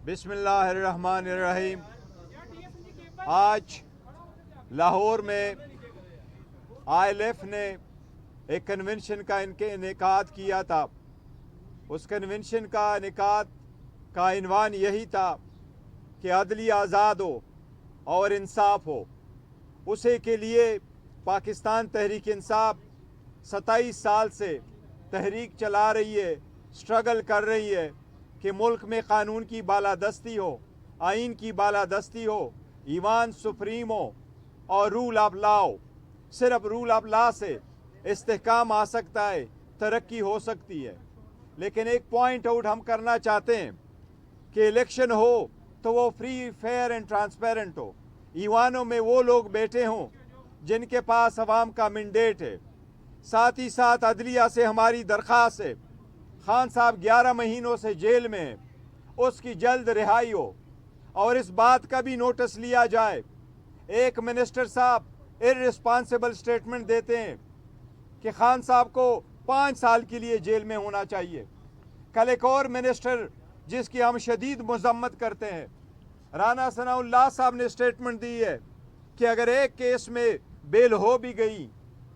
बिस्मिल्लाहिर्रहमानिर्रहीम। आज लाहौर में ILF ने एक कन्वेंशन का इनेकाद किया था। उस कन्वेंशन का इनेकाद का इन्वान यही था कि अदली आज़ाद हो और इंसाफ हो। उसे के लिए पाकिस्तान तहरीक इंसाफ 27 साल से तहरीक चला रही है, स्ट्रगल कर रही है कि मुल्क में क़ानून की बालादस्ती हो, आइन की बालादस्ती हो, ईमान सुप्रीम हो और रूल ऑफ लॉ हो। सिर्फ रूल ऑफ लॉ से इस्तेहकाम आ सकता है, तरक्की हो सकती है। लेकिन एक पॉइंट आउट हम करना चाहते हैं कि इलेक्शन हो तो वो फ्री, फेयर एंड ट्रांसपेरेंट हो। ईवानों में वो लोग बैठे हों जिनके पास अवाम का मैंडेट है। साथ ही साथ अदलिया से हमारी दरख्वास्त है, खान साहब 11 महीनों से जेल में हैं, उसकी जल्द रिहाई हो और इस बात का भी नोटिस लिया जाए। एक मिनिस्टर साहब इर्रिस्पॉन्सिबल स्टेटमेंट देते हैं कि खान साहब को 5 साल के लिए जेल में होना चाहिए। कल एक और मिनिस्टर जिसकी हम शदीद मजम्मत करते हैं, राना सनाउल्लाह साहब ने स्टेटमेंट दी है कि अगर एक केस में बेल हो भी गई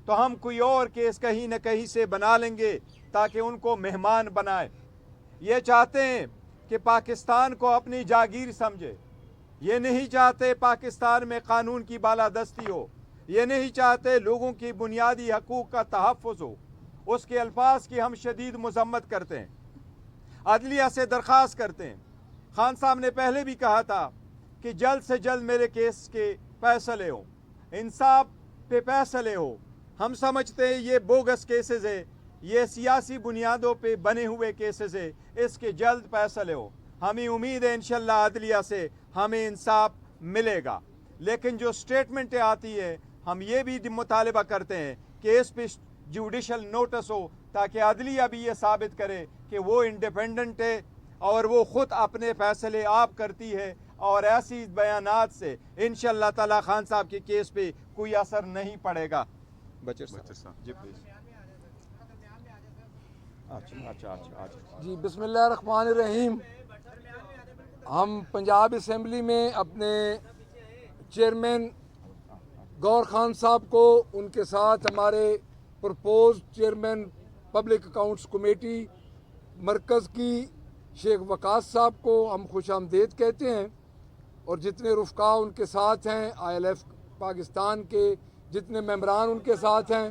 तो हम कोई और केस कहीं न कहीं से बना लेंगे ताकि उनको मेहमान बनाए। ये चाहते हैं कि पाकिस्तान को अपनी जागीर समझे। ये नहीं चाहते पाकिस्तान में कानून की बालादस्ती हो। ये नहीं चाहते लोगों की बुनियादी हकूक़ का तहफ़्फ़ुज़ हो। उसके अल्फाज की हम शदीद मजम्मत करते हैं, अदलिया से दरख्वास्त करते हैं। खान साहब ने पहले भी कहा था कि जल्द से जल्द मेरे केस के फैसले हो, इंसाफ पे फैसले हो। हम समझते हैं ये बोगस केसेस है, ये सियासी बुनियादों पे बने हुए केसेस है, इसके जल्द फैसले हो। हमें उम्मीद है इंशाल्लाह अदलिया से हमें इंसाफ मिलेगा। लेकिन जो स्टेटमेंटें आती है, हम ये भी मुतालबा करते हैं कि इस पे जुडिशल नोटिस हो ताकि अदलिया भी ये साबित करे कि वो इंडिपेंडेंट है और वो ख़ुद अपने फैसले आप करती है। और ऐसी बयानात से इंशाल्लाह ताला खान साहब के केस पे कोई असर नहीं पड़ेगा। बचर साहब जी प्लीज। अच्छा जी, बिस्मिल्लाहिर्रहमानिर्रहीम। हम पंजाब असम्बली में अपने चेयरमैन गौर खान साहब को, उनके साथ हमारे propose chairman public accounts committee मरकज़ की शेख वकास साहब को हम खुशामदीद कहते हैं और जितने रुफ़का उनके साथ हैं, ILF पाकिस्तान के जितने मेंबरान उनके साथ हैं।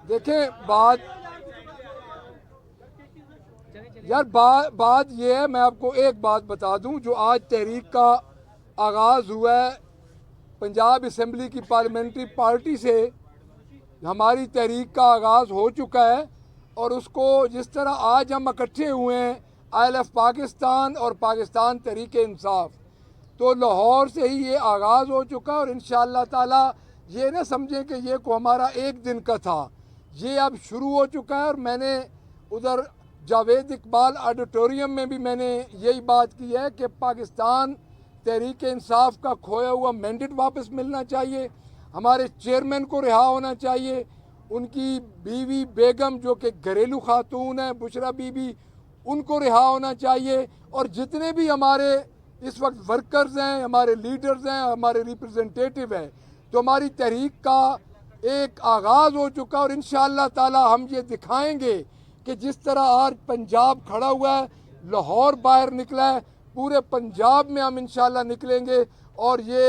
देखें, बात ये है, मैं आपको एक बात बता दूं, जो आज तहरीक का आगाज़ हुआ है पंजाब असम्बली की पार्लियामेंट्री पार्टी से, हमारी तहरीक का आगाज़ हो चुका है। और उसको जिस तरह आज हम इकट्ठे हुए हैं ILF पाकिस्तान और पाकिस्तान तहरीक इंसाफ, तो लाहौर से ही ये आगाज़ हो चुका। और इंशाअल्लाह ताला ये ना समझें कि ये को हमारा एक दिन का था, ये अब शुरू हो चुका है। और मैंने उधर जावेद इकबाल ऑडिटोरियम में भी मैंने यही बात की है कि पाकिस्तान तहरीक इंसाफ का खोया हुआ मैंडेट वापस मिलना चाहिए, हमारे चेयरमैन को रिहा होना चाहिए, उनकी बीवी बेगम जो कि घरेलू खातून है, बुशरा बीबी, उनको रिहा होना चाहिए। और जितने भी हमारे इस वक्त वर्कर्स हैं, हमारे लीडर्स हैं, हमारे रिप्रेजेंटेटिव हैं, तो हमारी तहरीक का एक आगाज़ हो चुका। और इंशाअल्लाह ताला हम ये दिखाएंगे कि जिस तरह आज पंजाब खड़ा हुआ है, लाहौर बाहर निकला है, पूरे पंजाब में हम इंशाअल्लाह निकलेंगे। और ये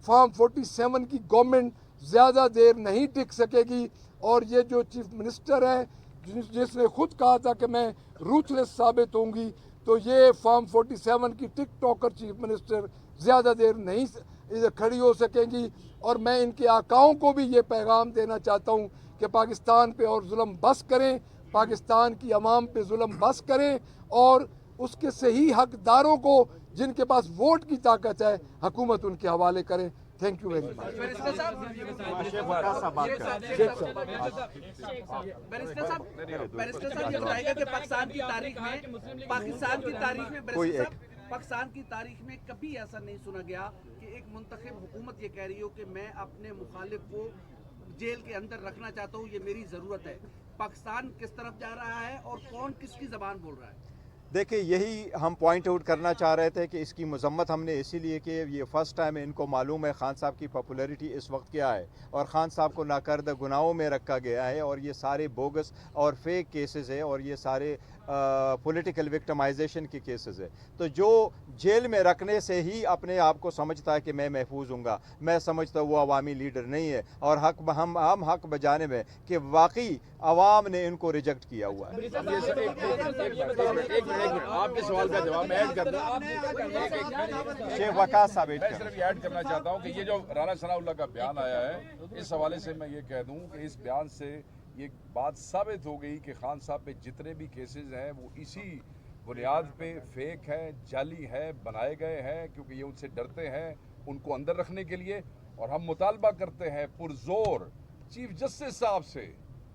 फॉर्म 47 की गवर्नमेंट ज़्यादा देर नहीं टिक सकेगी। और ये जो चीफ मिनिस्टर है जिसने खुद कहा था कि मैं रूथलेस साबित होंगी, तो ये फॉर्म 47 की टिक टॉकर चीफ मिनिस्टर ज़्यादा देर नहीं खड़ी हो सकेंगी। और मैं इनके आकाओं को भी ये पैगाम देना चाहता हूँ कि पाकिस्तान पे और जुल्म बस करें, पाकिस्तान की आवाम पे जुल्म बस करें और उसके सही हकदारों को जिनके पास वोट की ताकत है, हुकूमत उनके हवाले करें। Thank you very much. Barrister साहब, ये बताइएगा कि पाकिस्तान की तारीख में पाकिस्तान की तारीख में कभी ऐसा नहीं सुना गया कि एक मुंतखब हुकूमत ये कह रही हो कि मैं अपने मुखालिफ को जेल के अंदर रखना चाहता हूँ, ये मेरी ज़रूरत है। पाकिस्तान किस तरफ जा रहा है और कौन किसकी ज़बान बोल रहा है? देखिए यही हम पॉइंट आउट करना चाह रहे थे कि इसकी मजम्मत हमने इसीलिए कि ये फ़र्स्ट टाइम है, इनको मालूम है खान साहब की पॉपुलैरिटी इस वक्त क्या है और ख़ान साहब को नाकर्द गुनाहों में रखा गया है और ये सारे बोगस और फेक केसेस है और ये सारे पॉलिटिकल विक्टिमाइजेशन के केसेस है। तो जो जेल में रखने से ही अपने आप को समझता है कि मैं महफूज हूँगा, मैं समझता हूँ वो अवामी लीडर नहीं है और हम हक बजाने में कि वाकई अवाम ने इनको रिजेक्ट किया हुआ है। आपके सवाल का जवाब मैं ऐड कर दूं। शेख वकास साहब मैं सिर्फ ये ऐड करना चाहता हूं कि ये जो राना सनाउल्लाह का बयान आया है, इस हवाले से मैं ये कह दूं कि इस बयान से ये बात साबित हो गई कि खान साहब पे जितने भी केसेस हैं वो इसी बुनियाद पे फेक है, जाली है, बनाए गए हैं, क्योंकि ये उनसे डरते हैं उनको अंदर रखने के लिए। और हम मुतालबा करते हैं पुरजोर चीफ जस्टिस साहब से,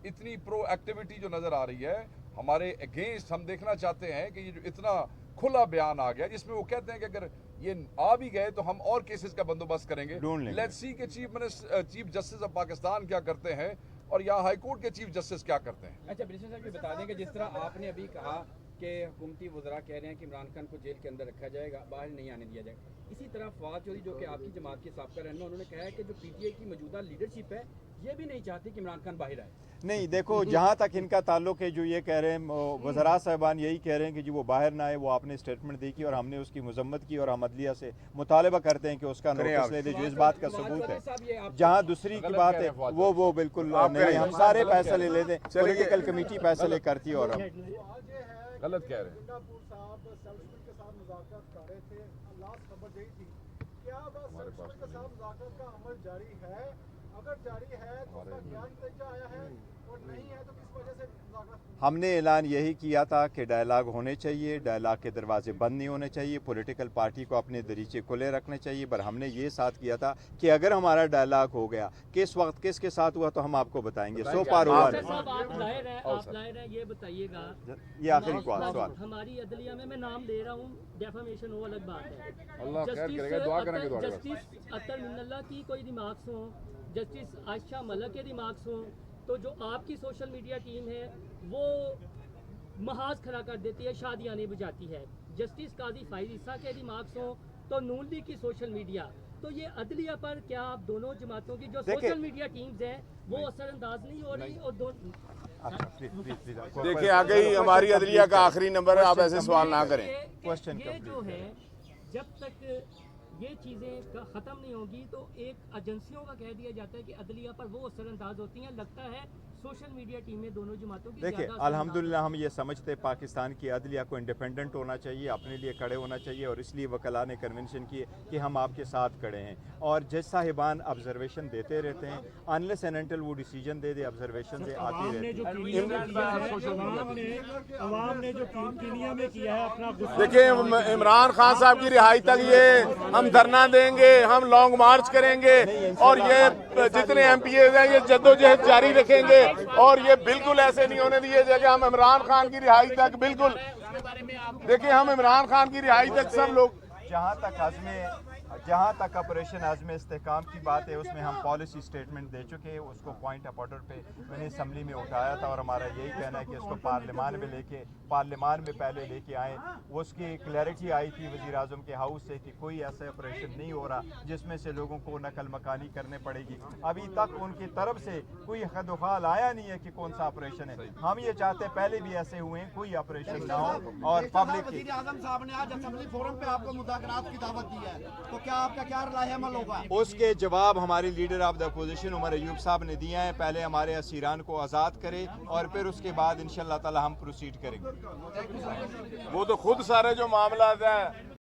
इतनी प्रो एक्टिविटी जो नज़र आ रही है हमारे अगेंस्ट, हम देखना चाहते हैं कि ये जो इतना खुला बयान आ गया जिसमें वो कहते हैं कि अगर ये आ भी गए तो हम और केसेस का बंदोबस्त करेंगे। लेट्स सी कि चीफ जस्टिस ऑफ पाकिस्तान क्या करते हैं और यहाँ हाई कोर्ट के चीफ जस्टिस क्या करते हैं। अच्छा ब्रिजेश साहब, ये बता दें कि जिस तरह आपने अभी कहा कि हुकूमती वज़रा कह रहे हैं कि इमरान खान को जेल के अंदर रखा जाएगा, बाहर नहीं आने दिया जाएगा, इसी तरह फवाद चौधरी जो कि आपकी जमात के साबका रहनुमा, उन्होंने कहा है कि जो पीटीआई की मौजूदा लीडरशिप है ये भी नहीं चाहती कि इमरान खान बाहर आए। नहीं, देखो जहाँ तक इनका ताल्लुक है, जो ये कह रहे हैं वज़रा साहबान यही कह रहे हैं कि जी वो बाहर ना आए, वो आपने स्टेटमेंट दी की और हमने उसकी मजम्मत की और हम अदलिया से मुतालबा करते हैं कि उसका नोटिस ले दे, जो इस बात का सबूत है। जहाँ दूसरी की बात है वो बिल्कुल नहीं, हम सारे फैसले ले दें, पॉलिटिकल कमेटी फैसले करती है और हम गलत कह रहे हैं। अगर जारी है तो उसका क्या नतीजा आया है और नहीं है तो किस वजह से हमने ऐलान यही किया था कि डायलॉग होने चाहिए, डायलॉग के दरवाजे बंद नहीं होने चाहिए, पॉलिटिकल पार्टी को अपने दरीचे खुले रखने चाहिए। पर हमने ये साथ किया था कि अगर हमारा डायलॉग हो गया, किस वक्त किसके साथ हुआ तो हम आपको बताएंगे। सो पार हुआ आप लायर हैं, ये बताइएगा, ये आखिरी सवाल। हमारी अदलिया में मैं नाम ले रहा हूँ, डेफामेशन वो अलग बात है। अल्लाह खैर करेगा, दुआ करेंगे दुआ करेंगे। जस्टिस अतर मिन्नल्लाह की कोई रिमार्क्स हो, जस्टिस आयशा मलिक के रिमार्क्स हो, तो जो आपकी सोशल मीडिया टीम है वो महाज खड़ा कर देती है, शादियाँ नहीं बुझाती है। जस्टिस काजी फाइज ईसा के रिमार्क्स हो तो नून लीग की सोशल मीडिया, तो ये अदलिया पर क्या आप दोनों जमातों की जो सोशल मीडिया टीम्स हैं वो असरअंदाज नहीं हो रही? और देखिए आ गई हमारी अदलिया का आखिरी नंबर है, आप ऐसे सवाल ना करें। ये जो है जब तक ये चीज़ें ख़त्म नहीं होगी तो एक एजेंसियों का कह दिया जाता है कि अदलिया पर वो असरअंदाज होती हैं, लगता है सोशल मीडिया टीमें दोनों जमातों की। देखिए अल्हम्दुलिल्लाह हम ये समझते पाकिस्तान की अदलिया को इंडिपेंडेंट होना चाहिए, अपने लिए खड़े होना चाहिए और इसलिए वकला ने कन्वेंशन की कि हम आपके साथ खड़े हैं और जज साहिबान ऑब्जर्वेशन देते रहते हैं, अनलेस एंड अनटिल वो डिसीजन दे दे, ऑब्जर्वेशन से आती रहती है। देखिए इमरान खान साहब की रिहाई तक ये हम धरना देंगे, हम लॉन्ग मार्च करेंगे और ये जितने एमपीए हैं ये जद्दोजहद जारी रखेंगे और ये बिल्कुल ऐसे नहीं होने दिए जाएगा। हम इमरान खान की रिहाई तक बिल्कुल, देखिए हम इमरान खान की रिहाई तक सब लोग, जहाँ तक ऑपरेशन आज़म इस्तेहकाम की बात है उसमें हम पॉलिसी स्टेटमेंट दे चुके हैं, उसको पॉइंट ऑफ ऑर्डर पे मैंने असम्बली में उठाया था और हमारा यही कहना है कि इसको पार्लियामान में पहले लेके आएँ। उसकी क्लैरिटी आई थी वज़ीर आज़म के हाउस से कि कोई ऐसा ऑपरेशन नहीं हो रहा जिसमें से लोगों को नकल मकानी करने पड़ेगी। अभी तक उनकी तरफ से कोई खदुखाल आया नहीं है कि कौन सा ऑपरेशन है। हम ये चाहते हैं पहले भी ऐसे हुए हैं, कोई ऑपरेशन ना हो और पब्लिक की। वज़ीर आज़म साहब ने आज असेंबली फोरम पे आपको मुज़ाकरात की दावत दी है, तो क्या आपका क्या राय अमल होगा? उसके जवाब हमारे leader of the opposition Umar Ayub साहब ने दिया है। पहले हमारे असीरान को आज़ाद करे और फिर उसके बाद इंशाअल्लाह ताला हम प्रोसीड करेंगे। वो तो खुद सारे जो मामला है